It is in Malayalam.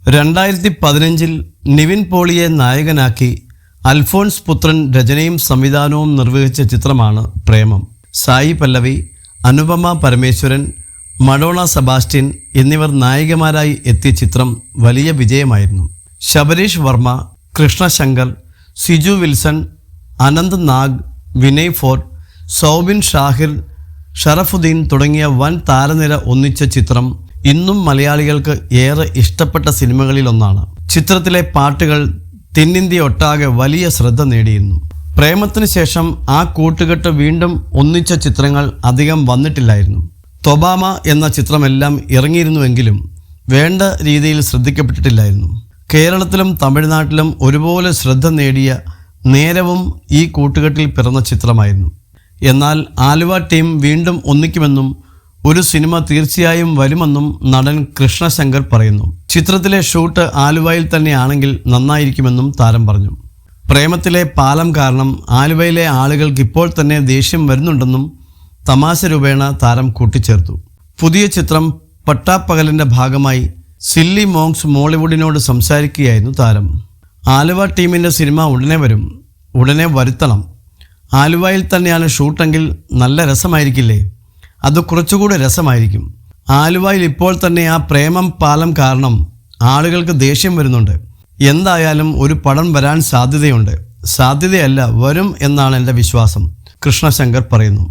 2015 നിവിൻ പോളിയെ നായകനാക്കി അൽഫോൺസ് പുത്രൻ രചനയും സംവിധാനവും നിർവഹിച്ച ചിത്രമാണ് പ്രേമം. സായി പല്ലവി, അനുപമ പരമേശ്വരൻ, മഡോണ സെബാസ്റ്റ്യൻ എന്നിവർ നായികമാരായി എത്തിയ ചിത്രം വലിയ വിജയമായിരുന്നു. ശബരീഷ് വർമ്മ, കൃഷ്ണശങ്കർ, സിജു വിൽസൺ, അനന്ത് നാഗ്, വിനയ് ഫോർട്ട്, സൗബിൻ ഷാഹിർ, ഷറഫുദ്ദീൻ തുടങ്ങിയ വൻ താരനിര ഒന്നിച്ച ചിത്രം ഇന്നും മലയാളികൾക്ക് ഏറെ ഇഷ്ടപ്പെട്ട സിനിമകളിലൊന്നാണ്. ചിത്രത്തിലെ പാട്ടുകൾ തെന്നിന്ത്യ ഒട്ടാകെ വലിയ ശ്രദ്ധ നേടിയിരുന്നു. പ്രേമത്തിന് ശേഷം ആ കൂട്ടുകെട്ട് വീണ്ടും ഒന്നിച്ച ചിത്രങ്ങൾ അധികം വന്നിട്ടില്ലായിരുന്നു. തൊബാമ എന്ന ചിത്രമെല്ലാം ഇറങ്ങിയിരുന്നുവെങ്കിലും വേണ്ട രീതിയിൽ ശ്രദ്ധിക്കപ്പെട്ടിട്ടില്ലായിരുന്നു. കേരളത്തിലും തമിഴ്നാട്ടിലും ഒരുപോലെ ശ്രദ്ധ നേടിയ നേരവും ഈ കൂട്ടുകെട്ടിൽ പിറന്ന ചിത്രമായിരുന്നു. എന്നാൽ ആലുവ ടീം വീണ്ടും ഒന്നിക്കുമെന്നും ഒരു സിനിമ തീർച്ചയായും വരുമെന്നും നടൻ കൃഷ്ണശങ്കർ പറയുന്നു. ചിത്രത്തിലെ ഷൂട്ട് ആലുവയിൽ തന്നെയാണെങ്കിൽ നന്നായിരിക്കുമെന്നും താരം പറഞ്ഞു. പ്രേമത്തിലെ പാലം കാരണം ആലുവയിലെ ആളുകൾക്ക് ഇപ്പോൾ തന്നെ ദേഷ്യം വരുന്നുണ്ടെന്നും തമാശ രൂപേണ താരം കൂട്ടിച്ചേർത്തു. പുതിയ ചിത്രം പട്ടാപ്പകലിൻ്റെ ഭാഗമായി സില്ലി മോങ്സ് മോളിവുഡിനോട് സംസാരിക്കുകയായിരുന്നു താരം. ആലുവ ടീമിൻ്റെ സിനിമ ഉടനെ വരും, ഉടനെ വരുത്തണം. ആലുവയിൽ തന്നെയാണ് ഷൂട്ടെങ്കിൽ നല്ല രസമായിരിക്കില്ലേ? അത് കുറച്ചുകൂടി രസമായിരിക്കും. ആലുവയിൽ ഇപ്പോൾ തന്നെ ആ പ്രേമം പാലം കാരണം ആളുകൾക്ക് ദേഷ്യം വരുന്നുണ്ട്. എന്തായാലും ഒരു പടം വരാൻ സാധ്യതയുണ്ട്. സാധ്യതയല്ല, വരും എന്നാണ് എൻ്റെ വിശ്വാസം, കൃഷ്ണശങ്കർ പറയുന്നു.